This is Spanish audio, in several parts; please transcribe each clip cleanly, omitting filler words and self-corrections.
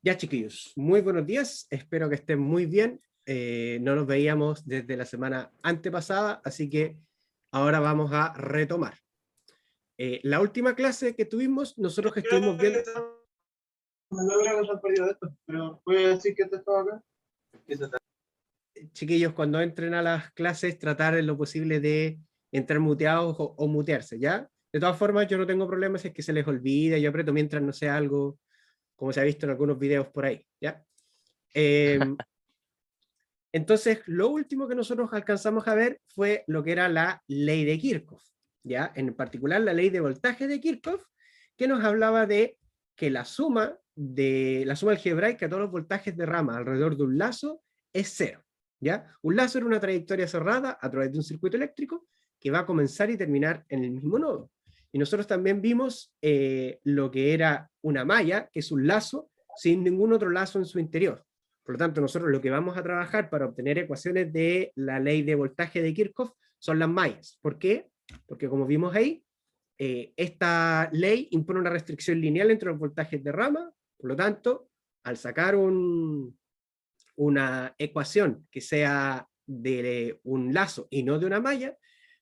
Ya, chiquillos, muy buenos días, espero que estén muy bien. No nos veíamos desde la semana antepasada, así que ahora vamos a retomar. La última clase que tuvimos, nosotros que estuvimos viendo, No creo que se han perdido esto, pero puede decir que te estaba acá. chiquillos, cuando entren a las clases, tratar en lo posible de entrar muteados o mutearse, ¿ya? De todas formas, yo no tengo problemas si es que se les olvida, yo aprieto mientras no sea algo, como se ha visto en algunos videos por ahí, ¿ya? Entonces, lo último que nosotros alcanzamos a ver fue lo que era la ley de Kirchhoff, ¿ya? En particular, la ley de voltaje de Kirchhoff, que nos hablaba de que la suma algebraica de todos los voltajes de rama alrededor de un lazo es cero, ¿ya? Un lazo era una trayectoria cerrada a través de un circuito eléctrico que va a comenzar y terminar en el mismo nodo. Y nosotros también vimos lo que era una malla, que es un lazo sin ningún otro lazo en su interior. Por lo tanto, nosotros lo que vamos a trabajar para obtener ecuaciones de la ley de voltaje de Kirchhoff son las mallas. ¿Por qué? Porque como vimos ahí, esta ley impone una restricción lineal entre los voltajes de rama. Por lo tanto, al sacar una ecuación que sea de un lazo y no de una malla,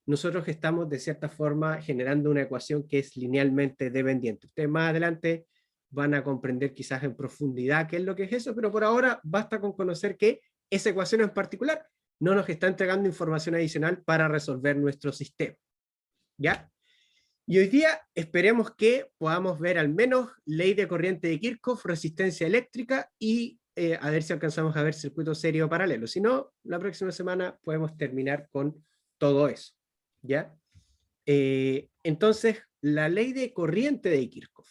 nosotros estamos de cierta forma generando una ecuación que es linealmente dependiente. Ustedes más adelante van a comprender quizás en profundidad qué es lo que es eso, pero por ahora basta con conocer que esa ecuación en particular no nos está entregando información adicional para resolver nuestro sistema. ¿Ya? Y hoy día esperemos que podamos ver al menos ley de corriente de Kirchhoff, resistencia eléctrica y a ver si alcanzamos a ver circuito serio paralelo. Si no, la próxima semana podemos terminar con todo eso. ¿Ya? Entonces, la ley de corriente de Kirchhoff.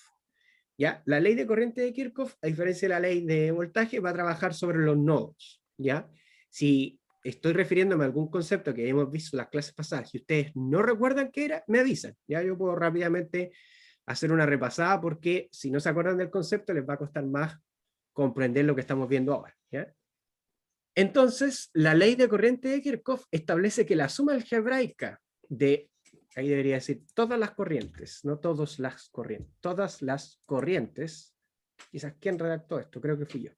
¿Ya? La ley de corriente de Kirchhoff, a diferencia de la ley de voltaje, va a trabajar sobre los nodos. ¿Ya? Si estoy refiriéndome a algún concepto que hemos visto en las clases pasadas y ustedes no recuerdan qué era, me avisan. Ya yo puedo rápidamente hacer una repasada porque si no se acuerdan del concepto les va a costar más comprender lo que estamos viendo ahora. ¿Ya? Entonces, la ley de corriente de Kirchhoff establece que la suma algebraica de, ahí debería decir, todas las corrientes, no todas las corrientes, todas las corrientes, quizás quién redactó esto, creo que fui yo,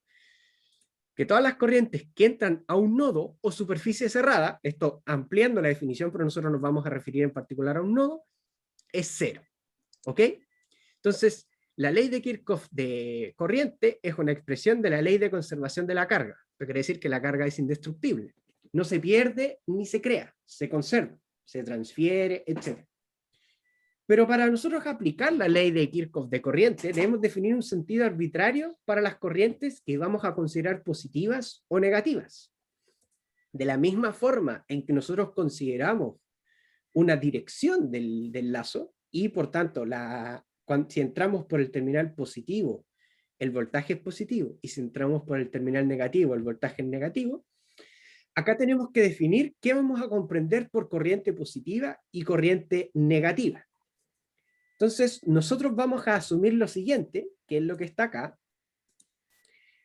que todas las corrientes que entran a un nodo o superficie cerrada, esto ampliando la definición, pero nosotros nos vamos a referir en particular a un nodo, es cero. ¿Ok? Entonces, la ley de Kirchhoff de corriente es una expresión de la ley de conservación de la carga. Esto quiere decir que la carga es indestructible. No se pierde ni se crea, se conserva, se transfiere, etc. Pero para nosotros aplicar la ley de Kirchhoff de corriente, debemos definir un sentido arbitrario para las corrientes que vamos a considerar positivas o negativas. De la misma forma en que nosotros consideramos una dirección del lazo y por tanto si entramos por el terminal positivo, el voltaje es positivo, y si entramos por el terminal negativo, el voltaje es negativo, acá tenemos que definir qué vamos a comprender por corriente positiva y corriente negativa. Entonces, nosotros vamos a asumir lo siguiente, que es lo que está acá.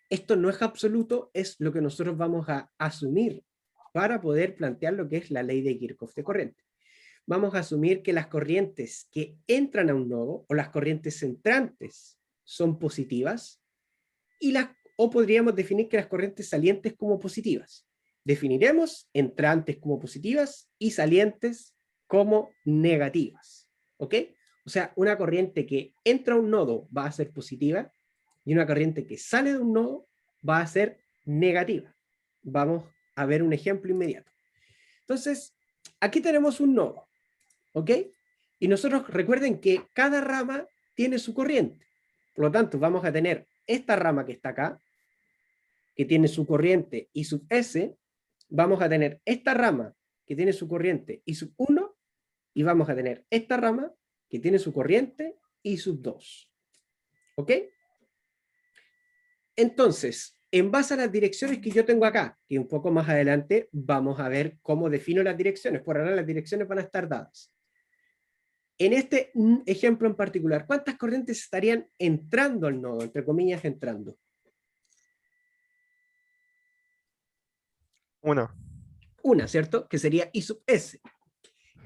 Esto no es absoluto, es lo que nosotros vamos a asumir para poder plantear lo que es la ley de Kirchhoff de corriente. Vamos a asumir que las corrientes que entran a un nodo o las corrientes entrantes son positivas o podríamos definir que las corrientes salientes como positivas. Definiremos entrantes como positivas y salientes como negativas. ¿Ok? O sea, una corriente que entra a un nodo va a ser positiva y una corriente que sale de un nodo va a ser negativa. Vamos a ver un ejemplo inmediato. Entonces, aquí tenemos un nodo. ¿Ok? Y nosotros recuerden que cada rama tiene su corriente. Por lo tanto, vamos a tener esta rama que está acá, que tiene su corriente y sub S, vamos a tener esta rama que tiene su corriente y sub 1, y vamos a tener esta rama que tiene su corriente y sub 2. ¿Ok? Entonces, en base a las direcciones que yo tengo acá, que un poco más adelante vamos a ver cómo defino las direcciones, por ahora las direcciones van a estar dadas. En este ejemplo en particular, ¿cuántas corrientes estarían entrando al nodo? Entre comillas, entrando. Una. Una, ¿cierto? Que sería I sub S.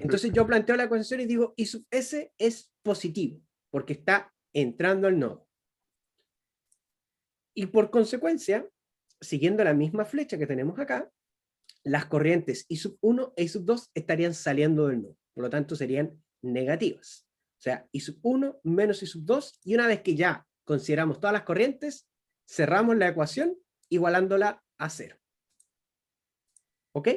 Entonces yo planteo la ecuación y digo I sub S es positivo, porque está entrando al nodo. Y por consecuencia, siguiendo la misma flecha que tenemos acá, las corrientes I sub 1 e I sub 2 estarían saliendo del nodo. Por lo tanto, serían negativas. O sea, I sub 1 menos I sub 2, y una vez que ya consideramos todas las corrientes, cerramos la ecuación igualándola a 0. ¿Ok?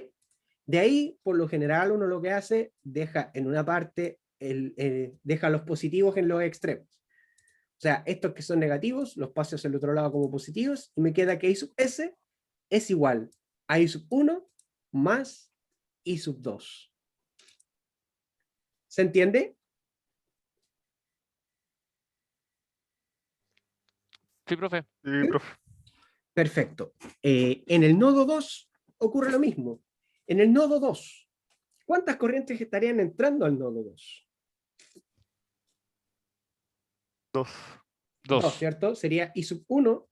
De ahí, por lo general, uno lo que hace, deja en una parte, deja los positivos en los extremos. O sea, estos que son negativos, los paso hacia el otro lado como positivos, y me queda que I sub S es igual a I sub 1 más I sub 2. ¿Se entiende? Sí, profe. Sí, profe. Perfecto. En el nodo 2 ocurre lo mismo. En el nodo 2, ¿cuántas corrientes estarían entrando al nodo 2? 2. 2, ¿cierto? Sería I sub 1,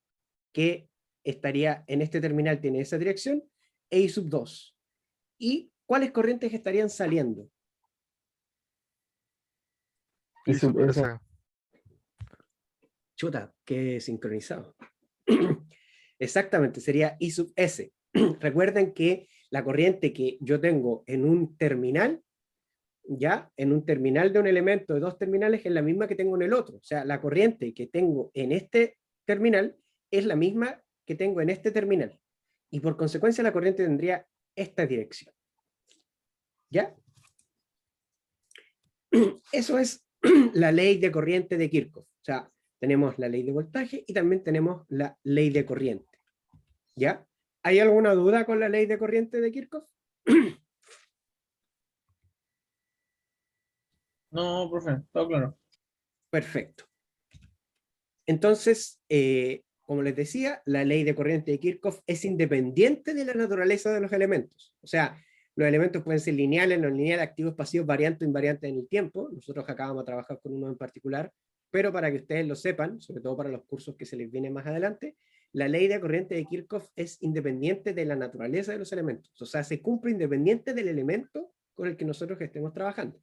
que estaría en este terminal, tiene esa dirección, e I sub 2. ¿Y cuáles corrientes estarían saliendo? Y sub S. Chuta, qué sincronizado. Exactamente, sería I sub S. Recuerden que la corriente que yo tengo en un terminal, ya, en un terminal de un elemento de dos terminales es la misma que tengo en el otro. O sea, la corriente que tengo en este terminal es la misma que tengo en este terminal. Y por consecuencia la corriente tendría esta dirección. ¿Ya? Eso es la ley de corriente de Kirchhoff. O sea, tenemos la ley de voltaje y también tenemos la ley de corriente. ¿Ya? ¿Hay alguna duda con la ley de corriente de Kirchhoff? No, profe, está claro. Perfecto. Entonces, como les decía, la ley de corriente de Kirchhoff es independiente de la naturaleza de los elementos. O sea, los elementos pueden ser lineales, no lineales, activos, pasivos, variantes, invariantes en el tiempo. Nosotros acá vamos a trabajar con uno en particular, pero para que ustedes lo sepan, sobre todo para los cursos que se les vienen más adelante, la ley de corriente de Kirchhoff es independiente de la naturaleza de los elementos. O sea, se cumple independiente del elemento con el que nosotros estemos trabajando.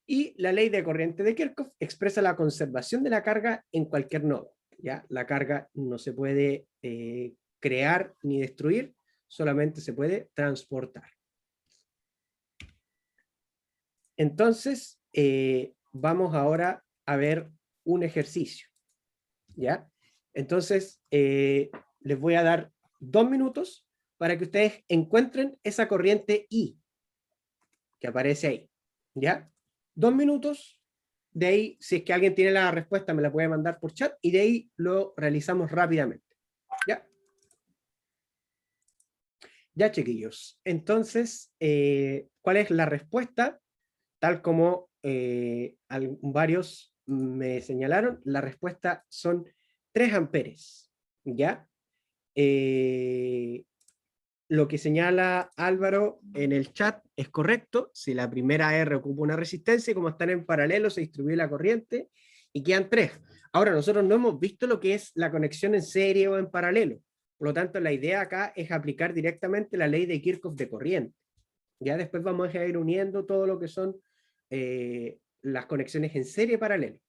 Y la ley de corriente de Kirchhoff expresa la conservación de la carga en cualquier nodo. ¿Ya? La carga no se puede crear ni destruir, solamente se puede transportar. Entonces, vamos ahora a ver un ejercicio. ¿Ya? Entonces, les voy a dar 2 minutos para que ustedes encuentren esa corriente I que aparece ahí. ¿Ya? 2 minutos, de ahí, si es que alguien tiene la respuesta, me la puede mandar por chat, y de ahí lo realizamos rápidamente. ¿Ya? Ya, chiquillos. Entonces, ¿cuál es la respuesta? Tal como varios me señalaron, la respuesta son 3 amperes. ¿Ya? Lo que señala Álvaro en el chat es correcto. Si la primera R ocupa una resistencia, y como están en paralelo, se distribuye la corriente y quedan 3. Ahora, nosotros no hemos visto lo que es la conexión en serie o en paralelo. Por lo tanto, la idea acá es aplicar directamente la ley de Kirchhoff de corriente. Ya después vamos a ir uniendo todo lo que son las conexiones en serie y paralelo.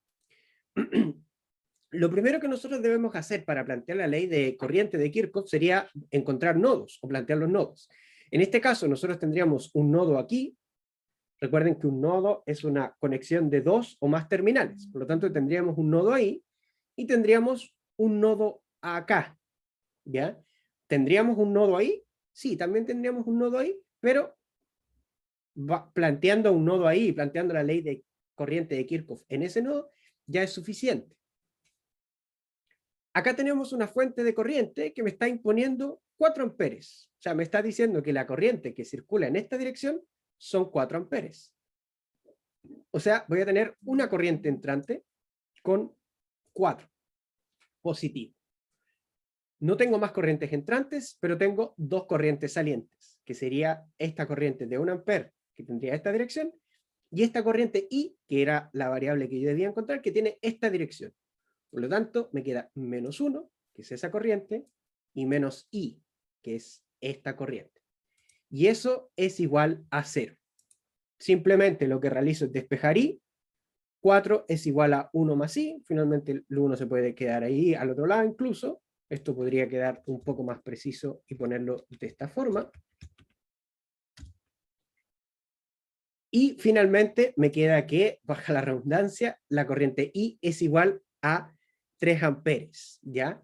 Lo primero que nosotros debemos hacer para plantear la ley de corriente de Kirchhoff sería encontrar nodos o plantear los nodos. En este caso, nosotros tendríamos un nodo aquí. Recuerden que un nodo es una conexión de 2 o más terminales. Por lo tanto, tendríamos un nodo ahí y tendríamos un nodo acá. ¿Ya? ¿Tendríamos un nodo ahí? Sí, también tendríamos un nodo ahí, pero planteando un nodo ahí, planteando la ley de corriente de Kirchhoff en ese nodo, ya es suficiente. Acá tenemos una fuente de corriente que me está imponiendo 4 amperes. O sea, me está diciendo que la corriente que circula en esta dirección son 4 amperes. O sea, voy a tener una corriente entrante con 4 positivo. No tengo más corrientes entrantes, pero tengo 2 corrientes salientes, que sería esta corriente de 1 amper, que tendría esta dirección, y esta corriente I, que era la variable que yo debía encontrar, que tiene esta dirección. Por lo tanto, me queda menos 1, que es esa corriente, y menos I, que es esta corriente. Y eso es igual a 0. Simplemente lo que realizo es despejar I, 4 es igual a 1 más i, finalmente el 1 se puede quedar ahí al otro lado incluso, esto podría quedar un poco más preciso y ponerlo de esta forma. Y finalmente me queda que, baja la redundancia, la corriente I es igual a 3 amperes, ¿ya?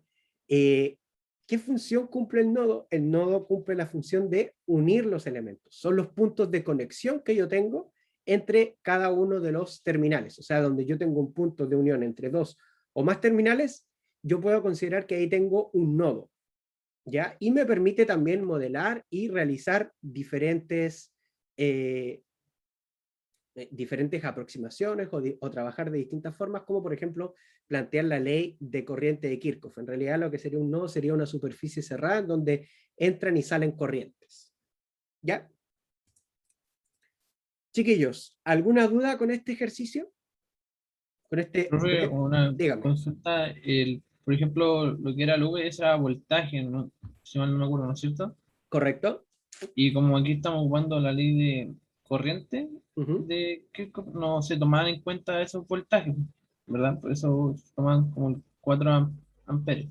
¿Qué función cumple el nodo? El nodo cumple la función de unir los elementos. Son los puntos de conexión que yo tengo entre cada uno de los terminales. O sea, donde yo tengo un punto de unión entre dos o más terminales, yo puedo considerar que ahí tengo un nodo, ¿ya? Y me permite también modelar y realizar diferentes aproximaciones o trabajar de distintas formas, como por ejemplo plantear la ley de corriente de Kirchhoff. En realidad lo que sería un nodo sería una superficie cerrada en donde entran y salen corrientes. ¿Ya? Chiquillos, ¿alguna duda con este ejercicio? Con este... Profe, una Dígame. consulta, por ejemplo, lo que era el V era voltaje, ¿no? Si mal no me acuerdo, ¿no es cierto? ¿Correcto? Y como aquí estamos ocupando la ley de corriente, Uh-huh. de Kirchhoff, no se tomaban en cuenta esos voltajes, ¿verdad? Por eso se toman como 4 amperes.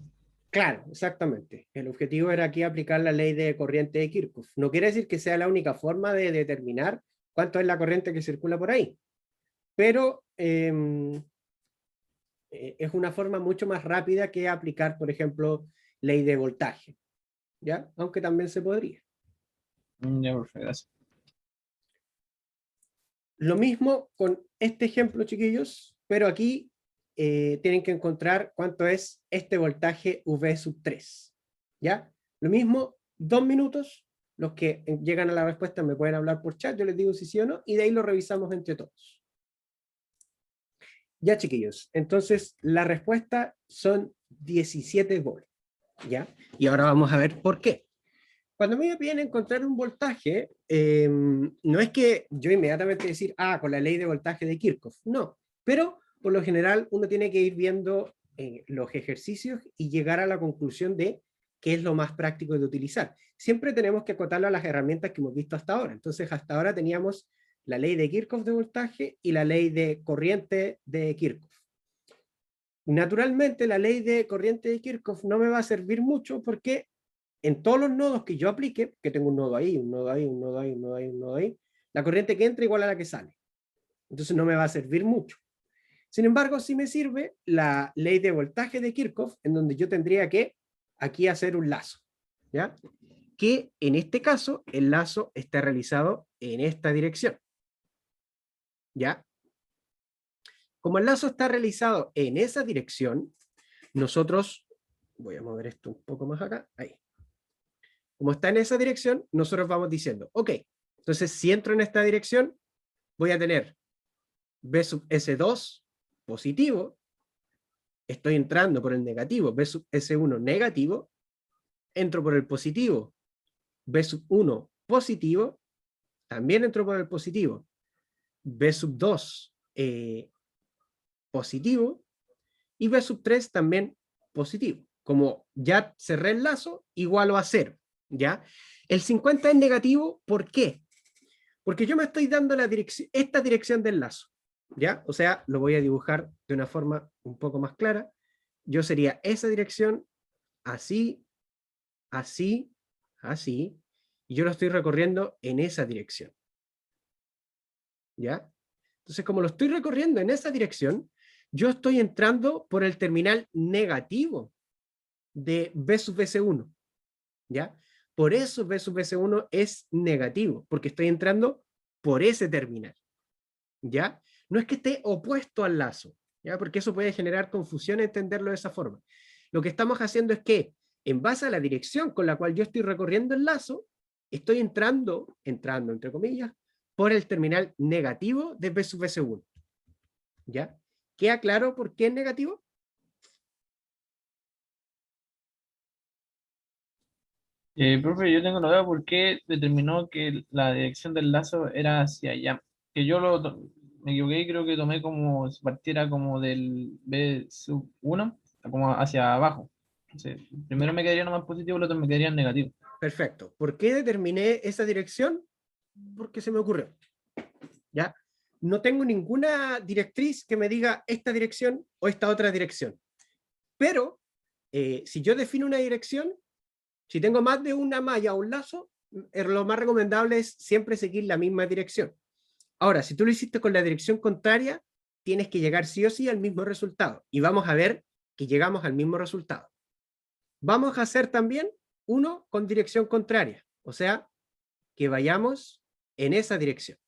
Claro, exactamente. El objetivo era aquí aplicar la ley de corriente de Kirchhoff. No quiere decir que sea la única forma de determinar cuánto es la corriente que circula por ahí, pero es una forma mucho más rápida que aplicar, por ejemplo, ley de voltaje, ¿ya? Aunque también se podría. Ya, perfecto, gracias. Lo mismo con este ejemplo, chiquillos, pero aquí tienen que encontrar cuánto es este voltaje V sub 3, ¿ya? Lo mismo, 2 minutos, los que llegan a la respuesta me pueden hablar por chat, yo les digo si sí o no, y de ahí lo revisamos entre todos. Ya, chiquillos, entonces la respuesta son 17 volts, ¿ya? Y ahora vamos a ver por qué. Cuando me piden encontrar un voltaje, no es que yo inmediatamente decir, con la ley de voltaje de Kirchhoff, no, pero por lo general uno tiene que ir viendo los ejercicios y llegar a la conclusión de qué es lo más práctico de utilizar. Siempre tenemos que acotarlo a las herramientas que hemos visto hasta ahora. Entonces, hasta ahora teníamos la ley de Kirchhoff de voltaje y la ley de corriente de Kirchhoff. Naturalmente, la ley de corriente de Kirchhoff no me va a servir mucho porque en todos los nodos que yo aplique, que tengo un nodo ahí, un nodo ahí, un nodo ahí, un nodo ahí, un nodo ahí, la corriente que entra igual a la que sale. Entonces no me va a servir mucho. Sin embargo, sí me sirve la ley de voltaje de Kirchhoff, en donde yo tendría que aquí hacer un lazo, ¿ya? Que en este caso, el lazo está realizado en esta dirección, ¿ya? Como el lazo está realizado en esa dirección, nosotros, voy a mover esto un poco más acá, ahí. Como está en esa dirección, nosotros vamos diciendo, ok, entonces si entro en esta dirección, voy a tener B sub S2 positivo, estoy entrando por el negativo, B sub S1 negativo, entro por el positivo, B sub 1 positivo, también entro por el positivo, B sub 2 positivo, y B sub 3 también positivo. Como ya cerré el lazo, igualo a 0, ¿ya? El 50 es negativo, ¿por qué? Porque yo me estoy dando esta dirección del lazo, ¿ya? O sea, lo voy a dibujar de una forma un poco más clara. Yo sería esa dirección, así, así, así, y yo lo estoy recorriendo en esa dirección, ¿ya? Entonces, como lo estoy recorriendo en esa dirección, yo estoy entrando por el terminal negativo de B sub S1, ¿ya? Por eso B sub S1 es negativo, porque estoy entrando por ese terminal, ¿ya? No es que esté opuesto al lazo, ¿ya? Porque eso puede generar confusión entenderlo de esa forma. Lo que estamos haciendo es que, en base a la dirección con la cual yo estoy recorriendo el lazo, estoy entrando, entre comillas, por el terminal negativo de B sub S1, ¿ya? ¿Queda claro por qué es negativo? Profe, yo tengo una duda, ¿por qué determinó que la dirección del lazo era hacia allá? Que yo me equivoqué y creo que tomé como, si partiera como del B sub 1, como hacia abajo. Entonces, primero me quedaría nomás positivo, el otro me quedaría negativo. Perfecto. ¿Por qué determiné esa dirección? Porque se me ocurrió, ¿ya? no tengo ninguna directriz que me diga esta dirección o esta otra dirección. Pero si yo defino una dirección, si tengo más de una malla o un lazo, lo más recomendable es siempre seguir la misma dirección. Ahora, si tú lo hiciste con la dirección contraria, tienes que llegar sí o sí al mismo resultado. Y vamos a ver que llegamos al mismo resultado. Vamos a hacer también uno con dirección contraria, o sea, que vayamos en esa dirección.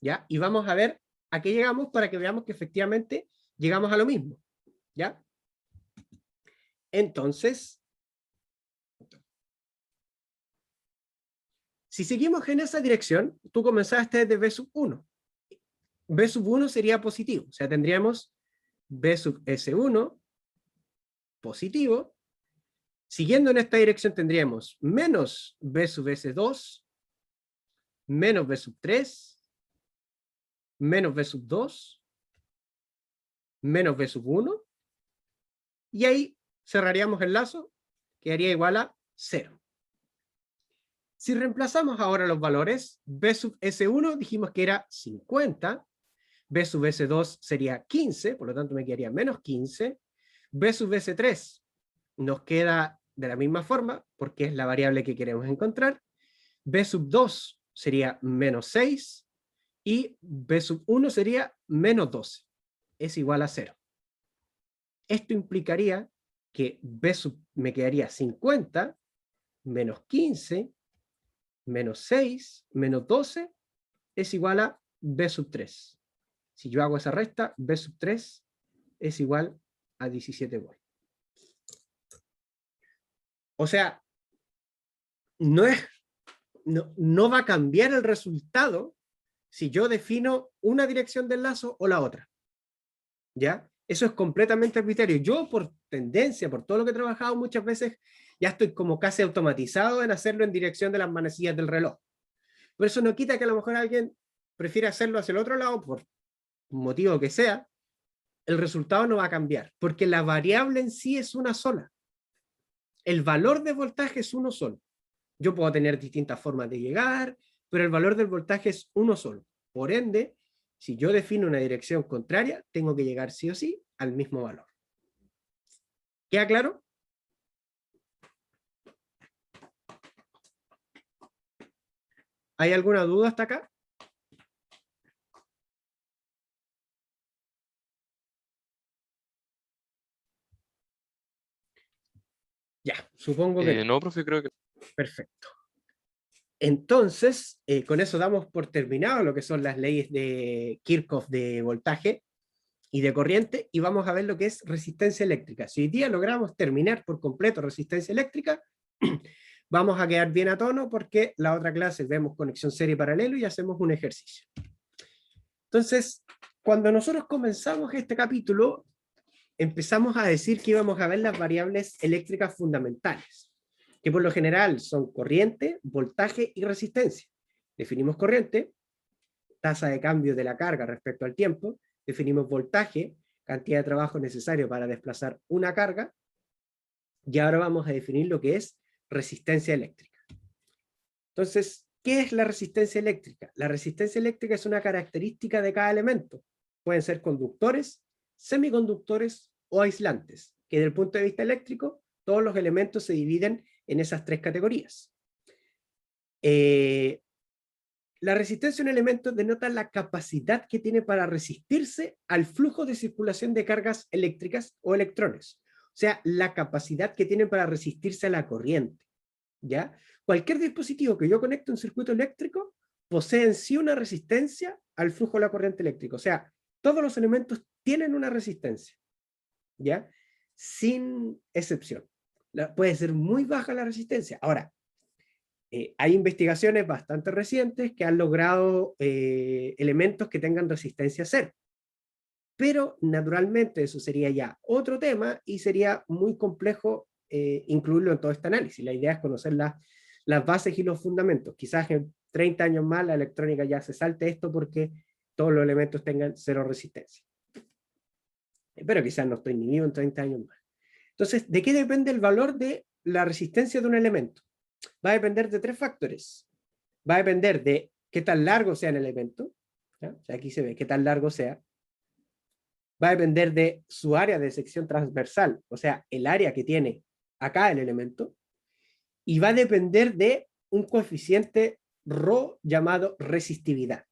¿Ya? Y vamos a ver a qué llegamos para que veamos que efectivamente llegamos a lo mismo. ¿Ya? Entonces, si seguimos en esa dirección, tú comenzaste desde B sub 1. B sub 1 sería positivo, o sea, tendríamos B sub S1 positivo. Siguiendo en esta dirección tendríamos menos B sub S2, menos B sub 3, menos B sub 2, menos B sub 1, y ahí cerraríamos el lazo, quedaría igual a 0. Si reemplazamos ahora los valores, B sub S1 dijimos que era 50, B sub S2 sería 15, por lo tanto me quedaría menos 15, B sub S3 nos queda de la misma forma, porque es la variable que queremos encontrar, B sub 2 sería menos 6, y B sub 1 sería menos 12, es igual a 0. Esto implicaría que B sub me quedaría 50, menos 15, menos 6, menos 12, es igual a B sub 3. Si yo hago esa resta, B sub 3 es igual a 17 volt. O sea, no va a cambiar el resultado si yo defino una dirección del lazo o la otra. ¿Ya? Eso es completamente arbitrario. Yo, por tendencia, por todo lo que he trabajado muchas veces, ya estoy como casi automatizado en hacerlo en dirección de las manecillas del reloj. Pero eso no quita que a lo mejor alguien prefiere hacerlo hacia el otro lado, por un motivo que sea, el resultado no va a cambiar, porque la variable en sí es una sola. El valor de voltaje es uno solo. Yo puedo tener distintas formas de llegar, pero el valor del voltaje es uno solo. Por ende, si yo defino una dirección contraria, tengo que llegar sí o sí al mismo valor. ¿Queda claro? ¿Hay alguna duda hasta acá? Ya, supongo que no. No, profe, creo que... Perfecto. Entonces, con eso damos por terminado lo que son las leyes de Kirchhoff de voltaje y de corriente, y vamos a ver lo que es resistencia eléctrica. Si hoy día logramos terminar por completo resistencia eléctrica, vamos a quedar bien a tono, porque la otra clase vemos conexión serie paralelo y hacemos un ejercicio. Entonces, cuando nosotros comenzamos este capítulo, empezamos a decir que íbamos a ver las variables eléctricas fundamentales, que por lo general son corriente, voltaje y resistencia. Definimos corriente, tasa de cambio de la carga respecto al tiempo. Definimos voltaje, cantidad de trabajo necesario para desplazar una carga. Y ahora vamos a definir lo que es resistencia eléctrica. Entonces, ¿qué es la resistencia eléctrica? La resistencia eléctrica es una característica de cada elemento. Pueden ser conductores, semiconductores o aislantes, que desde el punto de vista eléctrico, todos los elementos se dividen en esas tres categorías. La resistencia de un elemento denota la capacidad que tiene para resistirse al flujo de circulación de cargas eléctricas o electrones. O sea, la capacidad que tiene para resistirse a la corriente. ¿Ya? Cualquier dispositivo que yo conecte a un circuito eléctrico posee en sí una resistencia al flujo de la corriente eléctrica. O sea, todos los elementos tienen una resistencia. ¿Ya? Sin excepción. Puede ser muy baja la resistencia. Ahora, hay investigaciones bastante recientes que han logrado elementos que tengan resistencia cero. Pero naturalmente eso sería ya otro tema y sería muy complejo incluirlo en todo este análisis. La idea es conocer las bases y los fundamentos. Quizás en 30 años más la electrónica ya se salte esto porque todos los elementos tengan cero resistencia. Pero quizás no estoy ni vivo en 30 años más. Entonces, ¿de qué depende el valor de la resistencia de un elemento? Va a depender de tres factores. Va a depender de qué tan largo sea el elemento, ¿ya? O sea, aquí se ve qué tan largo sea. Va a depender de su área de sección transversal, o sea, el área que tiene acá el elemento, y va a depender de un coeficiente ρ llamado resistividad.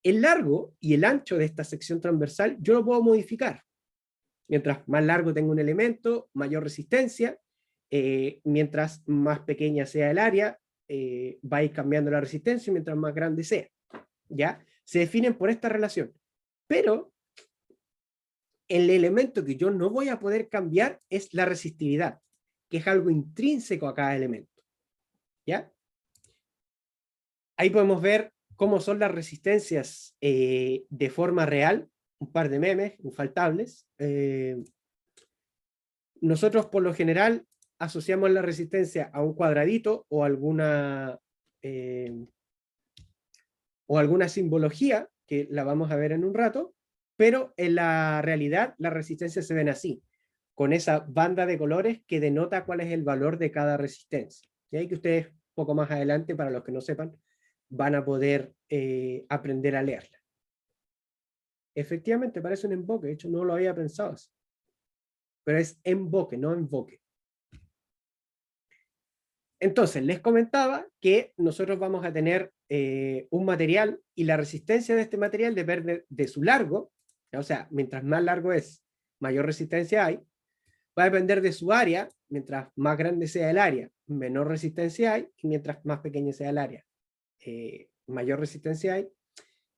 El largo y el ancho de esta sección transversal yo lo puedo modificar. Mientras más largo tenga un elemento, mayor resistencia. Mientras más pequeña sea el área, va a ir cambiando la resistencia mientras más grande sea. ¿Ya? Se definen por esta relación. Pero el elemento que yo no voy a poder cambiar es la resistividad, que es algo intrínseco a cada elemento. ¿Ya? Ahí podemos ver cómo son las resistencias de forma real, un par de memes infaltables. Nosotros por lo general asociamos la resistencia a un cuadradito o alguna simbología, que la vamos a ver en un rato, pero en la realidad las resistencias se ven así, con esa banda de colores que denota cuál es el valor de cada resistencia. Y ahí que ustedes, poco más adelante, para los que no sepan, van a poder aprender a leerla. Efectivamente, parece un emboque, de hecho no lo había pensado así. Pero es emboque, no enfoque. Entonces, les comentaba que nosotros vamos a tener un material y la resistencia de este material depende de su largo, o sea, mientras más largo es, mayor resistencia hay. Va a depender de su área, mientras más grande sea el área, menor resistencia hay, y mientras más pequeña sea el área, mayor resistencia hay,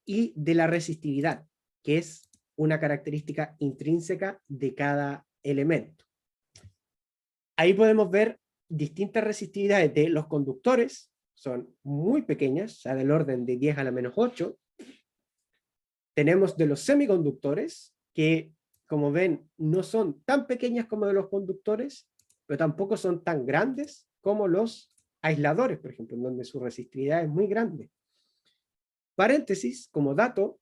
y de la resistividad, que es una característica intrínseca de cada elemento. Ahí podemos ver distintas resistividades de los conductores, son muy pequeñas, o sea, del orden de 10 a la menos 8. Tenemos de los semiconductores, que como ven, no son tan pequeñas como de los conductores, pero tampoco son tan grandes como los aisladores, por ejemplo, en donde su resistividad es muy grande. Paréntesis, como dato,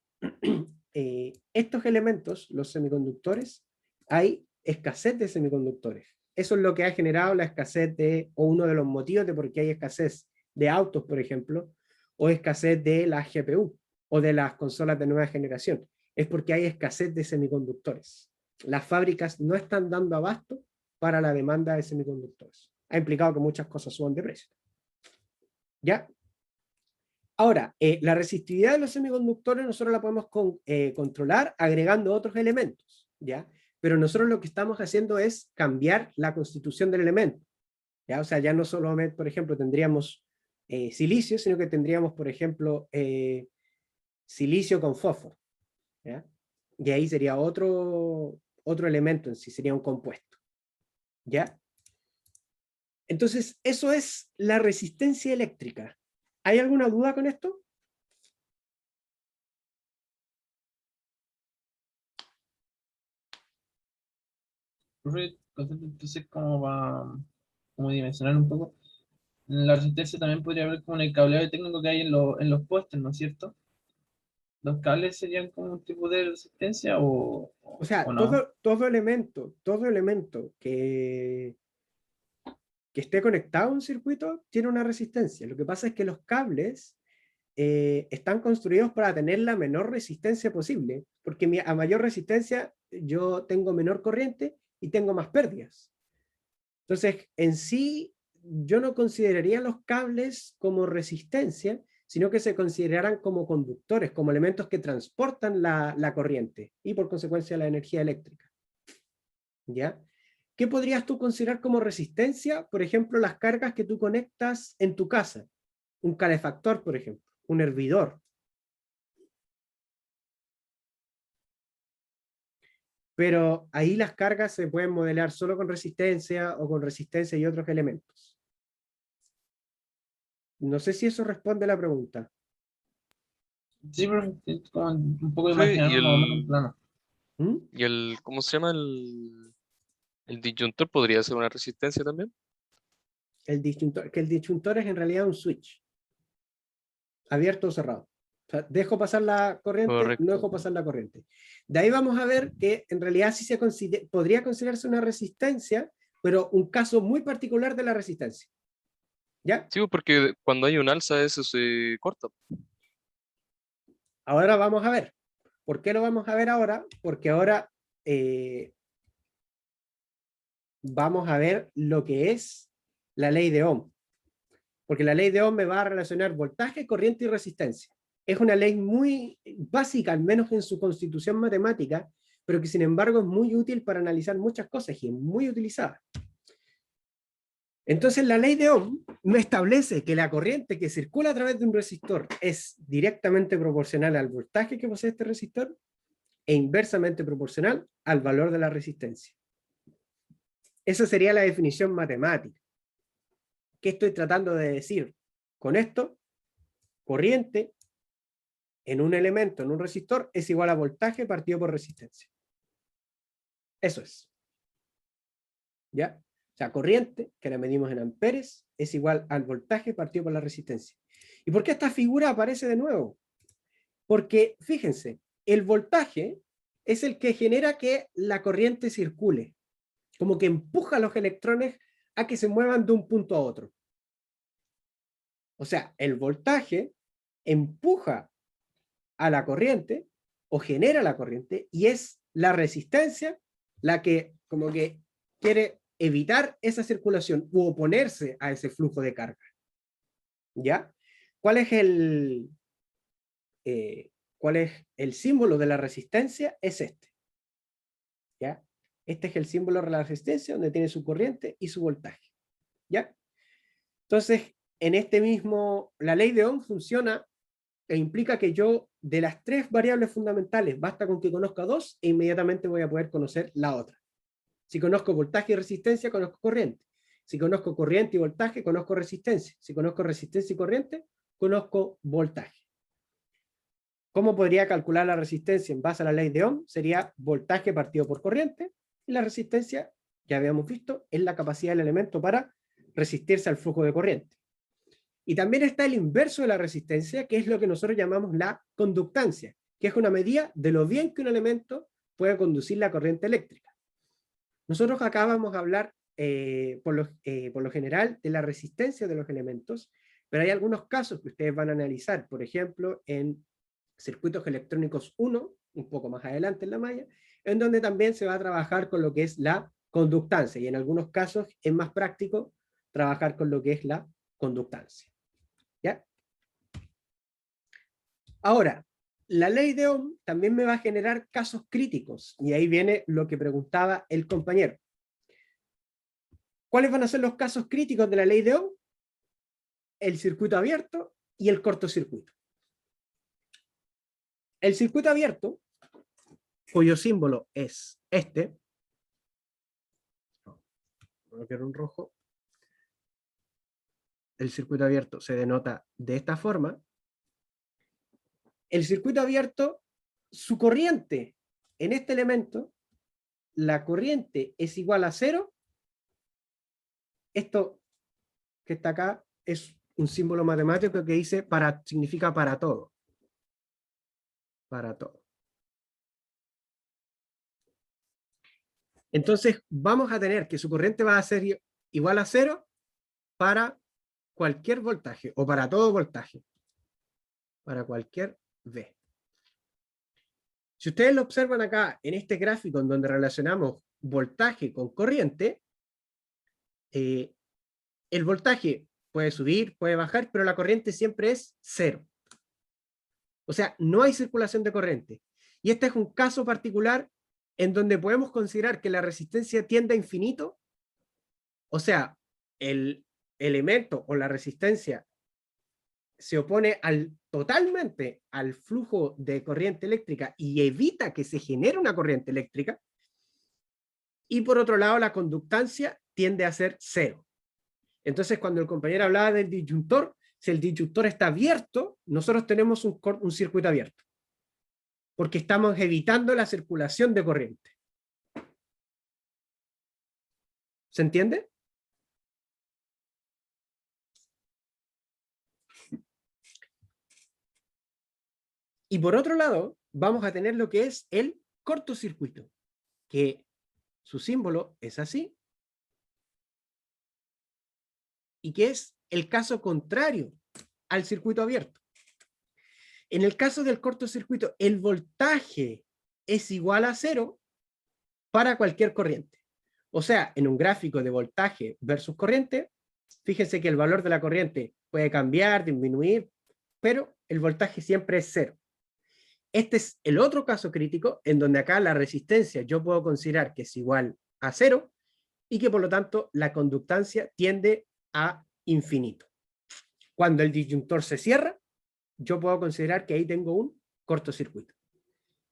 estos elementos, los semiconductores, hay escasez de semiconductores. Eso es lo que ha generado la escasez de, o uno de los motivos de por qué hay escasez de autos, por ejemplo, o escasez de la GPU, o de las consolas de nueva generación. Es porque hay escasez de semiconductores. Las fábricas no están dando abasto para la demanda de semiconductores. Ha implicado que muchas cosas suban de precio. ¿Ya? Ahora, la resistividad de los semiconductores nosotros la podemos controlar agregando otros elementos, ¿ya? Pero nosotros lo que estamos haciendo es cambiar la constitución del elemento, ¿ya? O sea, ya no solamente, por ejemplo, tendríamos silicio, sino que tendríamos, por ejemplo, silicio con fósforo, ¿ya? Y ahí sería otro elemento en sí, sería un compuesto, ¿ya? Entonces, eso es la resistencia eléctrica. ¿Hay alguna duda con esto? Entonces, como dimensionar un poco, la resistencia también podría ver como en el cableado técnico que hay en los postes, ¿no es cierto? ¿Los cables serían como un tipo de resistencia O sea, o no? todo elemento que esté conectado a un circuito tiene una resistencia. Lo que pasa es que los cables están construidos para tener la menor resistencia posible, porque a mayor resistencia yo tengo menor corriente y tengo más pérdidas. Entonces, en sí, yo no consideraría los cables como resistencia, sino que se consideran como conductores, como elementos que transportan la corriente y por consecuencia la energía eléctrica. ¿Ya? ¿Qué podrías tú considerar como resistencia? Por ejemplo, las cargas que tú conectas en tu casa. Un calefactor, por ejemplo, un hervidor. Pero ahí las cargas se pueden modelar solo con resistencia o con resistencia y otros elementos. No sé si eso responde a la pregunta. Sí, pero es como un poco Profe, imaginar más o menos un plano. ¿Mm? y ¿cómo se llama el disyuntor? ¿Podría ser una resistencia también? El disyuntor es en realidad un switch, abierto o cerrado. O sea, dejo pasar la corriente, no dejo Correcto. pasar la corriente. De ahí vamos a ver que en realidad sí podría considerarse una resistencia, pero un caso muy particular de la resistencia. ¿Ya? Sí, porque cuando hay un alza eso se corta. Ahora vamos a ver. ¿Por qué lo vamos a ver ahora? Porque ahora vamos a ver lo que es la ley de Ohm. Porque la ley de Ohm me va a relacionar voltaje, corriente y resistencia. Es una ley muy básica, al menos en su constitución matemática, pero que sin embargo es muy útil para analizar muchas cosas y es muy utilizada. Entonces la ley de Ohm me establece que la corriente que circula a través de un resistor es directamente proporcional al voltaje que posee este resistor e inversamente proporcional al valor de la resistencia. Esa sería la definición matemática. ¿Qué estoy tratando de decir con esto? Corriente en un elemento, en un resistor, es igual a voltaje partido por resistencia. Eso es. ¿Ya? O sea, corriente, que la medimos en amperes, es igual al voltaje partido por la resistencia. ¿Y por qué esta figura aparece de nuevo? Porque, fíjense, el voltaje es el que genera que la corriente circule, como que empuja a los electrones a que se muevan de un punto a otro. O sea, el voltaje empuja a la corriente o genera la corriente y es la resistencia la que como que quiere evitar esa circulación u oponerse a ese flujo de carga. ¿Ya? ¿Cuál es el símbolo de la resistencia? Es este. ¿Ya? Este es el símbolo de la resistencia donde tiene su corriente y su voltaje. ¿Ya? Entonces, en este mismo, la ley de Ohm funciona e implica que yo, de las tres variables fundamentales, basta con que conozca dos e inmediatamente voy a poder conocer la otra. Si conozco voltaje y resistencia, conozco corriente. Si conozco corriente y voltaje, conozco resistencia. Si conozco resistencia y corriente, conozco voltaje. ¿Cómo podría calcular la resistencia en base a la ley de Ohm? Sería voltaje partido por corriente, y la resistencia, ya habíamos visto, es la capacidad del elemento para resistirse al flujo de corriente. Y también está el inverso de la resistencia, que es lo que nosotros llamamos la conductancia, que es una medida de lo bien que un elemento puede conducir la corriente eléctrica. Nosotros acá vamos a hablar por lo general de la resistencia de los elementos, pero hay algunos casos que ustedes van a analizar, por ejemplo, en circuitos electrónicos 1, un poco más adelante en la malla, en donde también se va a trabajar con lo que es la conductancia, y en algunos casos es más práctico trabajar con lo que es la conductancia. ¿Ya? Ahora, la ley de Ohm también me va a generar casos críticos, y ahí viene lo que preguntaba el compañero. ¿Cuáles van a ser los casos críticos de la ley de Ohm? El circuito abierto y el cortocircuito. El circuito abierto, cuyo símbolo es este, voy a poner un rojo, el circuito abierto se denota de esta forma. El circuito abierto, su corriente en este elemento, la corriente es igual a 0. Esto que está acá es un símbolo matemático que dice significa para todo. Para todo. Entonces vamos a tener que su corriente va a ser igual a 0 para cualquier voltaje o para todo voltaje. Para cualquier V. Si ustedes lo observan acá en este gráfico en donde relacionamos voltaje con corriente, el voltaje puede subir, puede bajar, pero la corriente siempre es 0. O sea, no hay circulación de corriente. Y este es un caso particular en donde podemos considerar que la resistencia tiende a infinito. O sea, el elemento o la resistencia se opone totalmente al flujo de corriente eléctrica y evita que se genere una corriente eléctrica. Y por otro lado, la conductancia tiende a ser 0. Entonces, cuando el compañero hablaba del disyuntor, si el disyuntor está abierto, nosotros tenemos un circuito abierto, porque estamos evitando la circulación de corriente. ¿Se entiende? Y por otro lado, vamos a tener lo que es el cortocircuito, que su símbolo es así, y que es el caso contrario al circuito abierto. En el caso del cortocircuito, el voltaje es igual a 0 para cualquier corriente. O sea, en un gráfico de voltaje versus corriente, fíjense que el valor de la corriente puede cambiar, disminuir, pero el voltaje siempre es 0. Este es el otro caso crítico en donde acá la resistencia yo puedo considerar que es igual a 0 y que por lo tanto la conductancia tiende a infinito. Cuando el disyuntor se cierra, yo puedo considerar que ahí tengo un cortocircuito.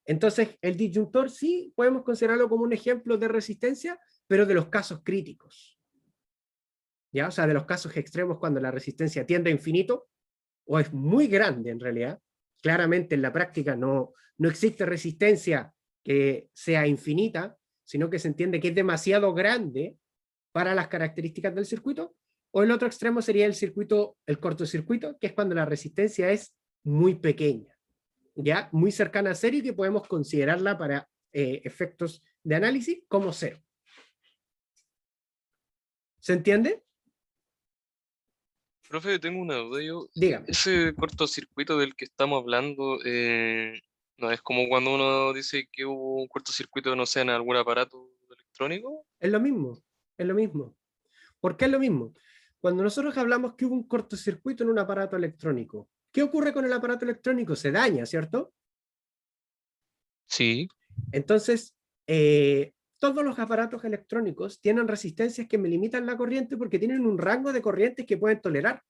Entonces, el disyuntor sí podemos considerarlo como un ejemplo de resistencia, pero de los casos críticos. ¿Ya? O sea, de los casos extremos cuando la resistencia tiende a infinito, o es muy grande en realidad. Claramente en la práctica no existe resistencia que sea infinita, sino que se entiende que es demasiado grande para las características del circuito, o el otro extremo sería el cortocircuito, que es cuando la resistencia es muy pequeña, ya muy cercana a cero y que podemos considerarla para efectos de análisis como 0. ¿Se entiende? Profe, tengo una duda yo. Dígame. Ese cortocircuito del que estamos hablando, no es como cuando uno dice que hubo un cortocircuito, no sé, en algún aparato electrónico. Es lo mismo, es lo mismo. ¿Por qué es lo mismo? Cuando nosotros hablamos que hubo un cortocircuito en un aparato electrónico, ¿qué ocurre con el aparato electrónico? Se daña, ¿cierto? Sí, Entonces, todos los aparatos electrónicos tienen resistencias que me limitan la corriente porque tienen un rango de corrientes que pueden tolerar.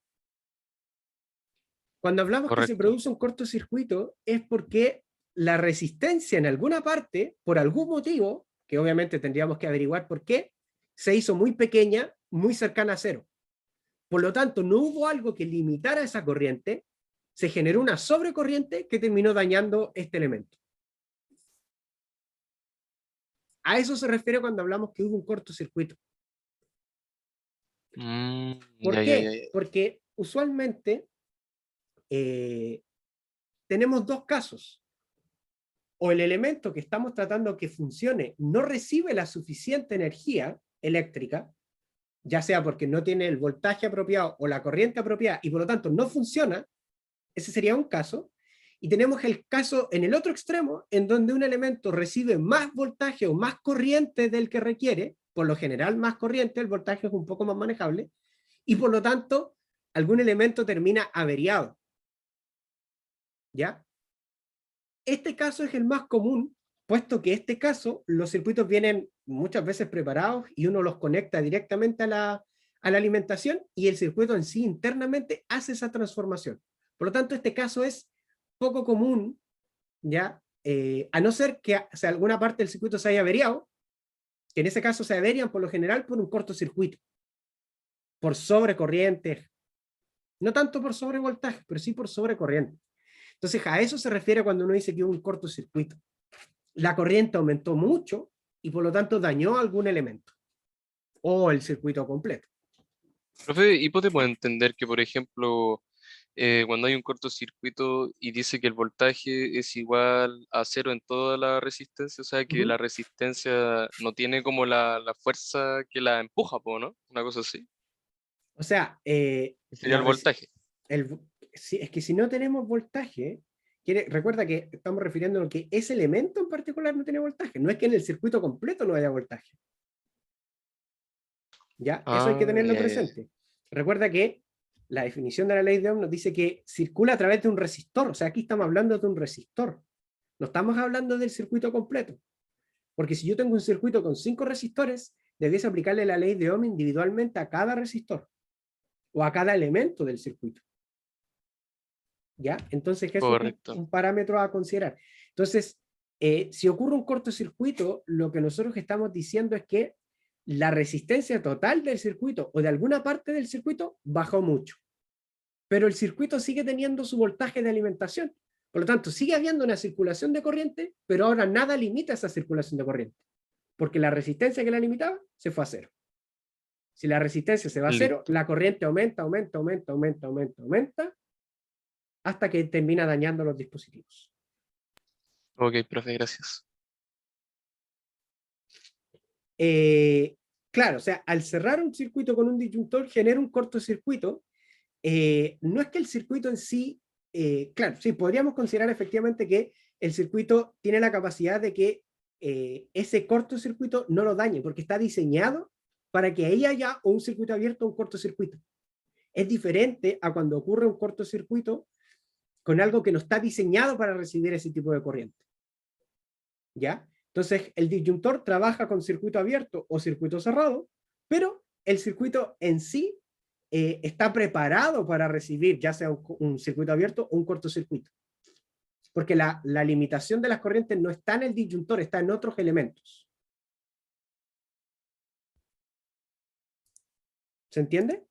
Cuando hablamos que se correcto. produce un cortocircuito es porque la resistencia en alguna parte, por algún motivo, que obviamente tendríamos que averiguar por qué, se hizo muy pequeña, muy cercana a cero. Por lo tanto, no hubo algo que limitara esa corriente, se generó una sobrecorriente que terminó dañando este elemento. A eso se refiere cuando hablamos que hubo un cortocircuito. ¿Por Ya, ya, ya, qué? ya. Porque usualmente tenemos dos casos. O el elemento que estamos tratando que funcione no recibe la suficiente energía eléctrica, ya sea porque no tiene el voltaje apropiado o la corriente apropiada y por lo tanto no funciona, ese sería un caso. Y tenemos el caso en el otro extremo, en donde un elemento recibe más voltaje o más corriente del que requiere, por lo general más corriente, el voltaje es un poco más manejable, y por lo tanto algún elemento termina averiado. ¿Ya? Este caso es el más común, puesto que este caso los circuitos vienen muchas veces preparados y uno los conecta directamente a la alimentación y el circuito en sí internamente hace esa transformación. Por lo tanto, este caso es poco común, ¿ya? A no ser que alguna parte del circuito se haya averiado, que en ese caso se averian por lo general por un cortocircuito, por sobrecorriente, no tanto por sobrevoltaje, pero sí por sobrecorriente. Entonces, a eso se refiere cuando uno dice que hubo un cortocircuito. La corriente aumentó mucho y por lo tanto dañó algún elemento o el circuito completo. Profe, ¿y podemos entender que, por ejemplo, cuando hay un cortocircuito y dice que el voltaje es igual a 0 en toda la resistencia, o sea que la resistencia no tiene como la fuerza que la empuja, ¿no? Una cosa así. O sea, Sería el voltaje. es que si no tenemos voltaje, recuerda que estamos refiriendo a que ese elemento en particular no tiene voltaje, no es que en el circuito completo no haya voltaje. ¿Ya? Eso hay que tenerlo Ya, ya, ya. presente. Recuerda que la definición de la ley de Ohm nos dice que circula a través de un resistor, o sea, aquí estamos hablando de un resistor, no estamos hablando del circuito completo. Porque si yo tengo un circuito con 5 resistores, debiese aplicarle la ley de Ohm individualmente a cada resistor o a cada elemento del circuito. ¿Ya? Entonces, eso es Correcto. un parámetro a considerar. Entonces, si ocurre un cortocircuito, lo que nosotros estamos diciendo es que la resistencia total del circuito o de alguna parte del circuito bajó mucho. Pero el circuito sigue teniendo su voltaje de alimentación. Por lo tanto, sigue habiendo una circulación de corriente, pero ahora nada limita esa circulación de corriente. Porque la resistencia que la limitaba se fue a cero. Si la resistencia se va a cero, Listo. la corriente aumenta, hasta que termina dañando los dispositivos. Ok, profe, gracias. Claro, o sea, al cerrar un circuito con un disyuntor genera un cortocircuito. No es que el circuito en sí claro, sí, podríamos considerar efectivamente que el circuito tiene la capacidad de que ese cortocircuito no lo dañe, porque está diseñado para que ahí haya un circuito abierto o un cortocircuito. Es diferente a cuando ocurre un cortocircuito con algo que no está diseñado para recibir ese tipo de corriente. ¿Ya? Entonces, el disyuntor trabaja con circuito abierto o circuito cerrado, pero el circuito en sí está preparado para recibir ya sea un circuito abierto o un cortocircuito. Porque la limitación de las corrientes no está en el disyuntor, está en otros elementos. ¿Se entiende?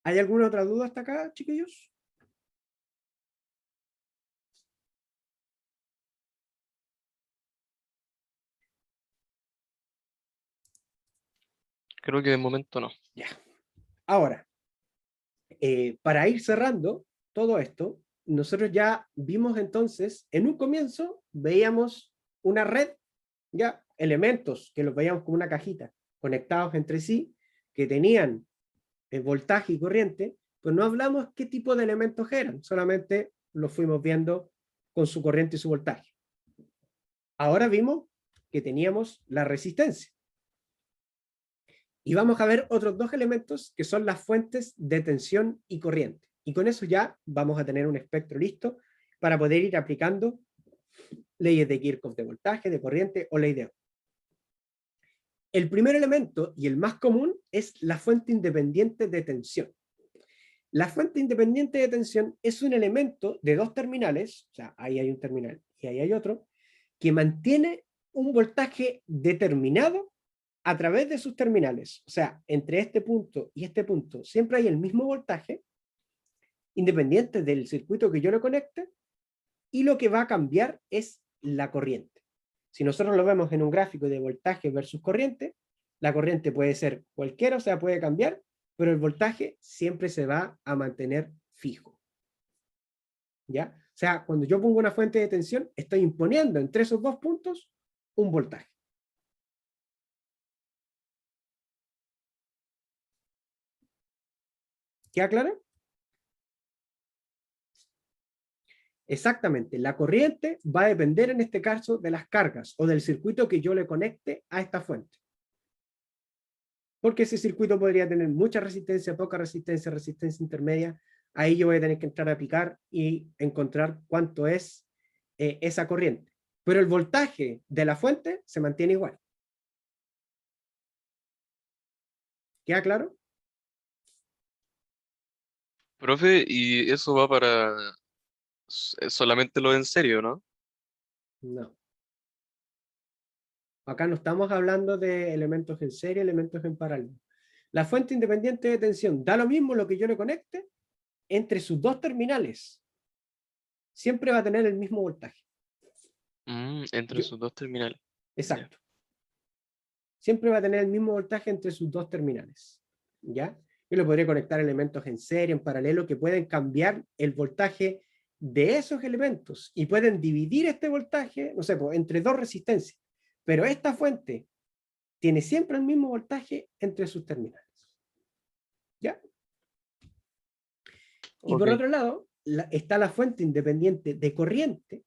¿Hay alguna otra duda hasta acá, chiquillos? Creo que de momento no. Ya. Ahora, para ir cerrando todo esto, nosotros ya vimos entonces, en un comienzo, veíamos una red, ya, elementos que los veíamos como una cajita, conectados entre sí, que tenían voltaje y corriente, pues no hablamos qué tipo de elementos eran, solamente los fuimos viendo con su corriente y su voltaje. Ahora vimos que teníamos la resistencia. Y vamos a ver otros dos elementos que son las fuentes de tensión y corriente. Y con eso ya vamos a tener un espectro listo para poder ir aplicando leyes de Kirchhoff de voltaje, de corriente o ley de Ohm. El primer elemento y el más común es la fuente independiente de tensión. La fuente independiente de tensión es un elemento de dos terminales, o sea, ahí hay un terminal y ahí hay otro, que mantiene un voltaje determinado a través de sus terminales. O sea, entre este punto y este punto siempre hay el mismo voltaje, independiente del circuito que yo le conecte, y lo que va a cambiar es la corriente. Si nosotros lo vemos en un gráfico de voltaje versus corriente, la corriente puede ser cualquiera, o sea, puede cambiar, pero el voltaje siempre se va a mantener fijo. ¿Ya? O sea, cuando yo pongo una fuente de tensión, estoy imponiendo entre esos dos puntos un voltaje. ¿Queda claro? Exactamente, la corriente va a depender en este caso de las cargas o del circuito que yo le conecte a esta fuente. Porque ese circuito podría tener mucha resistencia, poca resistencia, resistencia intermedia. Ahí yo voy a tener que entrar a picar y encontrar cuánto es esa corriente. Pero el voltaje de la fuente se mantiene igual. ¿Queda claro? Profe, y eso va para solamente lo en serio, ¿no? No. Acá no estamos hablando de elementos en serie, elementos en paralelo. La fuente independiente de tensión da lo mismo lo que yo le conecte entre sus dos terminales. Siempre va a tener el mismo voltaje. Entre sus dos terminales. Exacto. Siempre va a tener el mismo voltaje entre sus dos terminales. ¿Ya? Yo le podré conectar elementos en serie, en paralelo, que pueden cambiar el voltaje de esos elementos y pueden dividir este voltaje, no sé, pues, entre dos resistencias. Pero esta fuente tiene siempre el mismo voltaje entre sus terminales. ¿Ya? Y por otro lado, está la fuente independiente de corriente,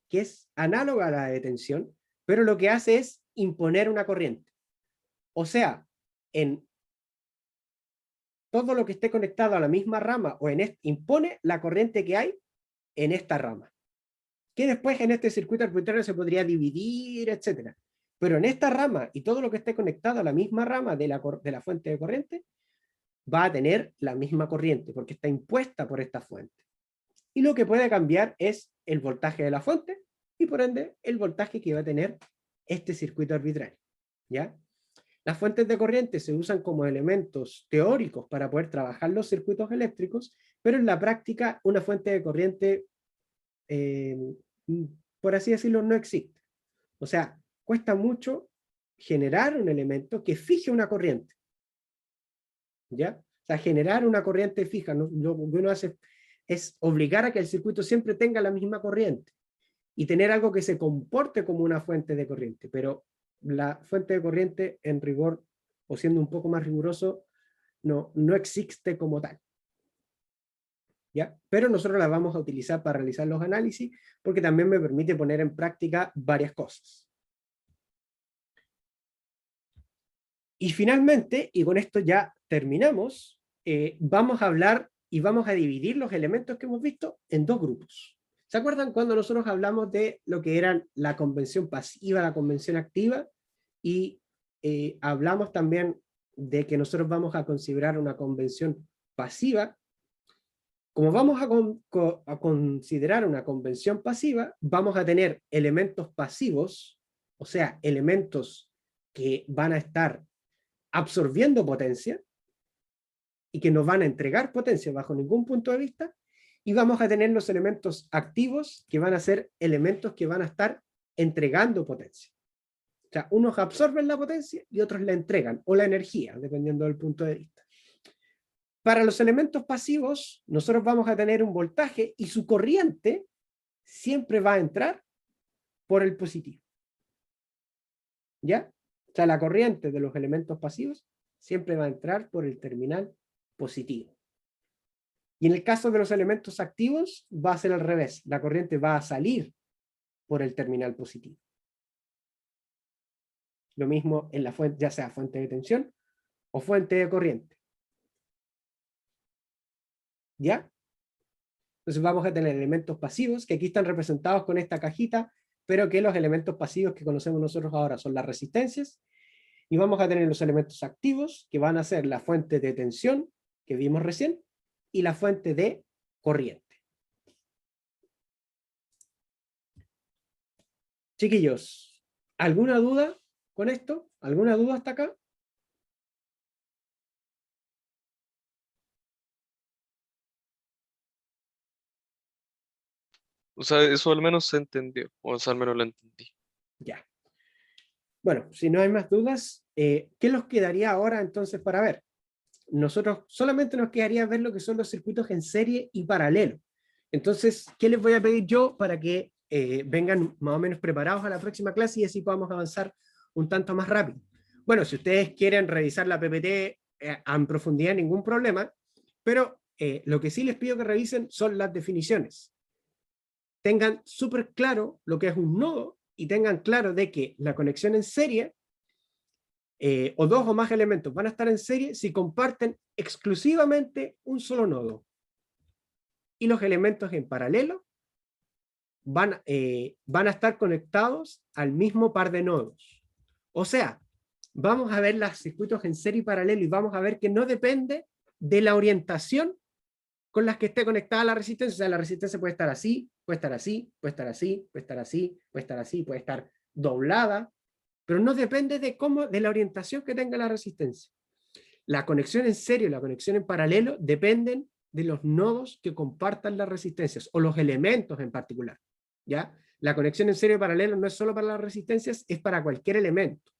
que es análoga a la de tensión, pero lo que hace es imponer una corriente. O sea, en todo lo que esté conectado a la misma rama o impone la corriente que hay en esta rama, que después en este circuito arbitrario se podría dividir, etc. Pero en esta rama y todo lo que esté conectado a la misma rama de la fuente de corriente va a tener la misma corriente porque está impuesta por esta fuente. Y lo que puede cambiar es el voltaje de la fuente y por ende el voltaje que va a tener este circuito arbitrario. ¿Ya? Las fuentes de corriente se usan como elementos teóricos para poder trabajar los circuitos eléctricos, pero en la práctica una fuente de corriente, por así decirlo, no existe. O sea, cuesta mucho generar un elemento que fije una corriente. ¿Ya? O sea, generar una corriente fija, ¿no? Lo que uno hace es obligar a que el circuito siempre tenga la misma corriente y tener algo que se comporte como una fuente de corriente, pero la fuente de corriente en rigor, o siendo un poco más riguroso, no existe como tal. ¿ya? Pero nosotros las vamos a utilizar para realizar los análisis, porque también me permite poner en práctica varias cosas. Y finalmente, y con esto ya terminamos, vamos a hablar y vamos a dividir los elementos que hemos visto en dos grupos. ¿Se acuerdan cuando nosotros hablamos de lo que eran la convención pasiva, la convención activa? Y hablamos también de que nosotros vamos a considerar una convención pasiva. Como vamos a considerar una convención pasiva, vamos a tener elementos pasivos, o sea, elementos que van a estar absorbiendo potencia y que nos van a entregar potencia bajo ningún punto de vista, y vamos a tener los elementos activos que van a ser elementos que van a estar entregando potencia. O sea, unos absorben la potencia y otros la entregan, o la energía, dependiendo del punto de vista. Para los elementos pasivos, nosotros vamos a tener un voltaje y su corriente siempre va a entrar por el positivo. ¿Ya? O sea, la corriente de los elementos pasivos siempre va a entrar por el terminal positivo. Y en el caso de los elementos activos, va a ser al revés. La corriente va a salir por el terminal positivo. Lo mismo en la fuente, ya sea fuente de tensión o fuente de corriente. ¿Ya? Entonces vamos a tener elementos pasivos, que aquí están representados con esta cajita, pero que los elementos pasivos que conocemos nosotros ahora son las resistencias, y vamos a tener los elementos activos, que van a ser la fuente de tensión, que vimos recién, y la fuente de corriente. Chiquillos, ¿alguna duda con esto? ¿Alguna duda hasta acá? O sea, eso al menos se entendió, o sea, al menos lo entendí. Ya. Bueno, si no hay más dudas, ¿qué nos quedaría ahora entonces para ver? Nosotros solamente nos quedaría ver lo que son los circuitos en serie y paralelo. Entonces, ¿qué les voy a pedir yo para que vengan más o menos preparados a la próxima clase y así podamos avanzar un tanto más rápido? Bueno, si ustedes quieren revisar la PPT en profundidad, ningún problema, pero lo que sí les pido que revisen son las definiciones. Tengan súper claro lo que es un nodo y tengan claro de que la conexión en serie o dos o más elementos van a estar en serie si comparten exclusivamente un solo nodo. Y los elementos en paralelo van a estar conectados al mismo par de nodos. O sea, vamos a ver los circuitos en serie y paralelo y vamos a ver que no depende de la orientación con las que esté conectada la resistencia. O sea, la resistencia puede estar así, puede estar así, puede estar así, puede estar así, puede estar así, puede estar doblada, pero no depende de la orientación que tenga la resistencia. La conexión en serie y la conexión en paralelo dependen de los nodos que compartan las resistencias, o los elementos en particular. ¿Ya? La conexión en serie y paralelo no es solo para las resistencias, es para cualquier elemento.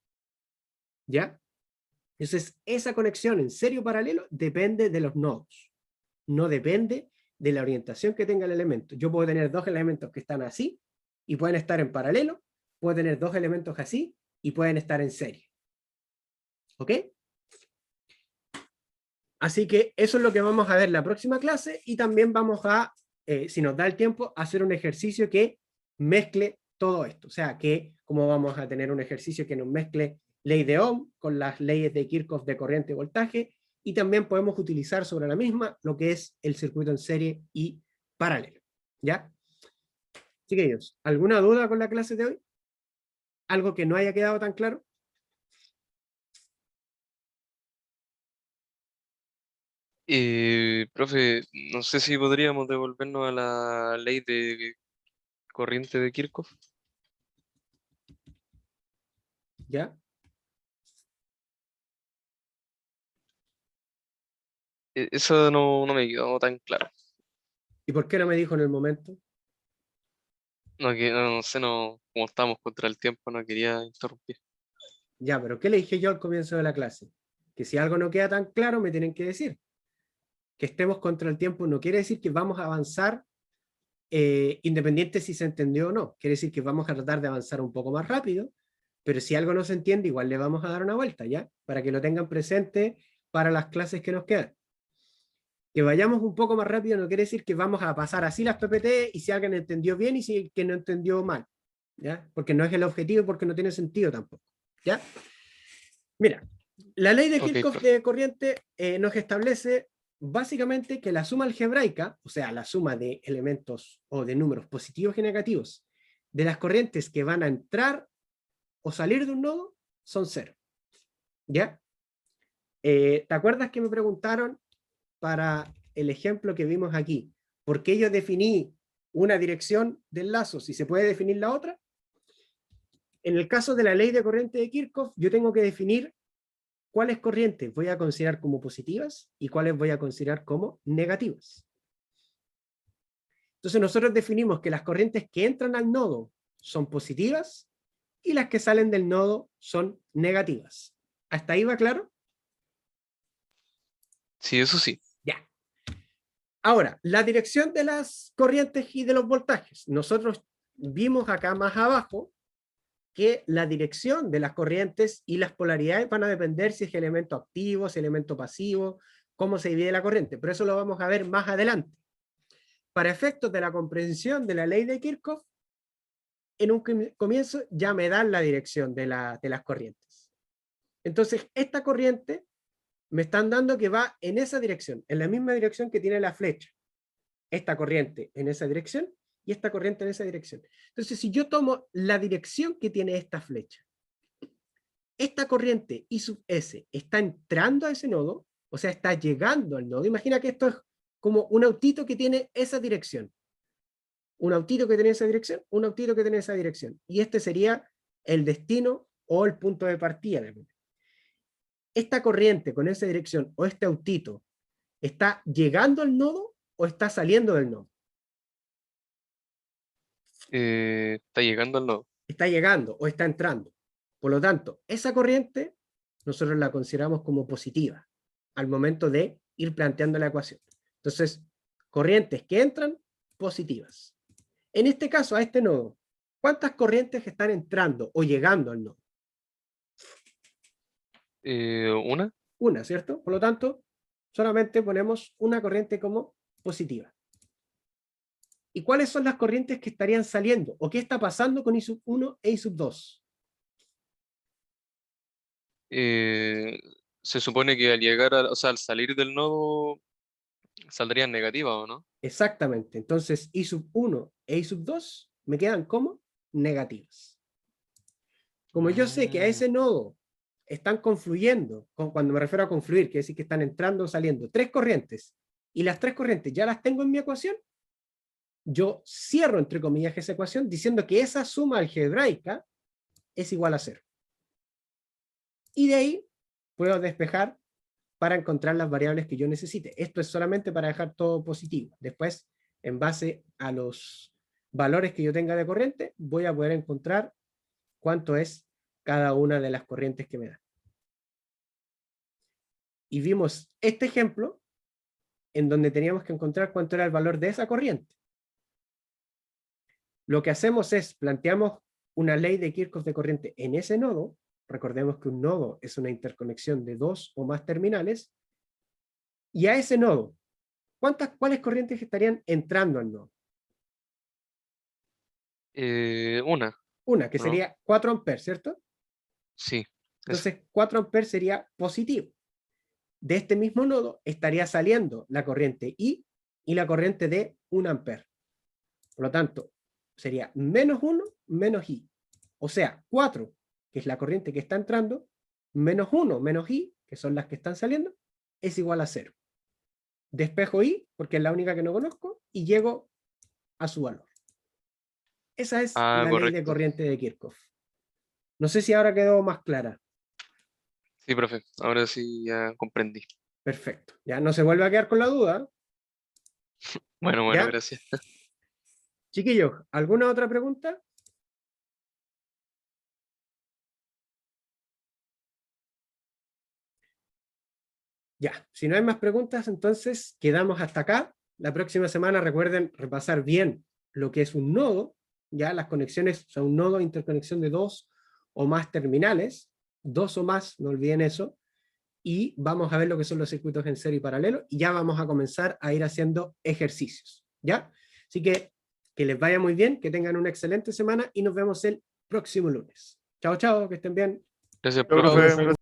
¿Ya? Entonces, esa conexión en serie o paralelo depende de los nodos. No depende de la orientación que tenga el elemento. Yo puedo tener dos elementos que están así y pueden estar en paralelo, puedo tener dos elementos así y pueden estar en serie. ¿Ok? Así que eso es lo que vamos a ver en la próxima clase, y también vamos a, si nos da el tiempo, hacer un ejercicio que mezcle todo esto. O sea, que como vamos a tener un ejercicio que nos mezcle ley de Ohm con las leyes de Kirchhoff de corriente y voltaje, y también podemos utilizar sobre la misma lo que es el circuito en serie y paralelo. ¿Ya? Chiquillos, ¿alguna duda con la clase de hoy? ¿Algo que no haya quedado tan claro? Profe, no sé si podríamos devolvernos a la ley de corriente de Kirchhoff. ¿Ya? Eso no me quedó tan claro. ¿Y por qué no me dijo en el momento? No sé, como estamos contra el tiempo, no quería interrumpir. Ya, pero ¿qué le dije yo al comienzo de la clase? Que si algo no queda tan claro, me tienen que decir. Que estemos contra el tiempo no quiere decir que vamos a avanzar independiente si se entendió o no. Quiere decir que vamos a tratar de avanzar un poco más rápido, pero si algo no se entiende, igual le vamos a dar una vuelta, ¿ya? Para que lo tengan presente para las clases que nos quedan. Que vayamos un poco más rápido no quiere decir que vamos a pasar así las PPT y si alguien entendió bien y si que no entendió mal, ¿ya? Porque no es el objetivo y porque no tiene sentido tampoco, ¿ya? Mira, la ley de Ok, Kirchhoff profe. de corriente nos establece básicamente que la suma algebraica, o sea, la suma de elementos o de números positivos y negativos de las corrientes que van a entrar o salir de un nodo son cero, ¿ya? ¿Te acuerdas que me preguntaron para el ejemplo que vimos aquí? ¿Por qué yo definí una dirección del lazo si se puede definir la otra? En el caso de la ley de corriente de Kirchhoff, yo tengo que definir cuáles corrientes voy a considerar como positivas y cuáles voy a considerar como negativas. Entonces nosotros definimos que las corrientes que entran al nodo son positivas y las que salen del nodo son negativas. ¿Hasta ahí va claro? Sí, eso sí. Ya. Ahora, la dirección de las corrientes y de los voltajes. Nosotros vimos acá más abajo que la dirección de las corrientes y las polaridades van a depender si es elemento activo, si es elemento pasivo, cómo se divide la corriente, pero eso lo vamos a ver más adelante. Para efectos de la comprensión de la ley de Kirchhoff, en un comienzo ya me dan la dirección de las corrientes. Entonces, esta corriente me están dando que va en esa dirección, en la misma dirección que tiene la flecha. Esta corriente en esa dirección y esta corriente en esa dirección. Entonces, si yo tomo la dirección que tiene esta flecha, esta corriente I sub S está entrando a ese nodo, o sea, está llegando al nodo. Imagina que esto es como un autito que tiene esa dirección. Un autito que tiene esa dirección, un autito que tiene esa dirección. Y este sería el destino o el punto de partida. Esta corriente con esa dirección o este autito, ¿está llegando al nodo o está saliendo del nodo? Está llegando al nodo. Está llegando o está entrando. Por lo tanto, esa corriente nosotros la consideramos como positiva al momento de ir planteando la ecuación. Entonces, corrientes que entran, positivas. En este caso, a este nodo, ¿cuántas corrientes están entrando o llegando al nodo? ¿Una? Una, ¿cierto? Por lo tanto, solamente ponemos una corriente como positiva. ¿Y cuáles son las corrientes que estarían saliendo? ¿O qué está pasando con I sub 1 e I sub 2? Se supone que al llegar, o sea, al salir del nodo, saldrían negativas, ¿o no? Exactamente. Entonces, I sub 1 e I sub 2 me quedan como negativas. Como yo sé que a ese nodo están confluyendo, cuando me refiero a confluir, quiere decir que están entrando o saliendo tres corrientes, y las tres corrientes ya las tengo en mi ecuación, yo cierro, entre comillas, esa ecuación diciendo que esa suma algebraica es igual a 0. Y de ahí puedo despejar para encontrar las variables que yo necesite. Esto es solamente para dejar todo positivo. Después, en base a los valores que yo tenga de corriente, voy a poder encontrar cuánto es cada una de las corrientes que me da. Y vimos este ejemplo en donde teníamos que encontrar cuánto era el valor de esa corriente. Lo que hacemos es, planteamos una ley de Kirchhoff de corriente en ese nodo. Recordemos que un nodo es una interconexión de dos o más terminales. Y a ese nodo, ¿cuáles corrientes estarían entrando al nodo? Una, Una, que ¿no? sería 4 amperes, ¿cierto? Sí. Entonces, 4 amperes sería positivo. De este mismo nodo estaría saliendo la corriente I y la corriente de 1 ampere. Por lo tanto, sería menos 1 menos I. O sea, 4, que es la corriente que está entrando, menos 1 menos I, que son las que están saliendo, es igual a 0. Despejo I, porque es la única que no conozco, y llego a su valor. Esa es la ley de Correcto. corriente de Kirchhoff. No sé si ahora quedó más clara. Sí, profe. Ahora sí ya comprendí. Perfecto. Ya no se vuelve a quedar con la duda. Bueno, ¿Ya? gracias. Chiquillos, ¿alguna otra pregunta? Ya, si no hay más preguntas, entonces quedamos hasta acá. La próxima semana recuerden repasar bien lo que es un nodo. Ya las conexiones son un nodo, interconexión de dos o más terminales. Dos o más, no olviden eso. y vamos a ver lo que son los circuitos en serie y paralelo, y ya vamos a comenzar a ir haciendo ejercicios, ¿ya? Así que les vaya muy bien, que tengan una excelente semana y nos vemos el próximo lunes. Chao, chao, que estén bien. Gracias, Profe, profe. gracias.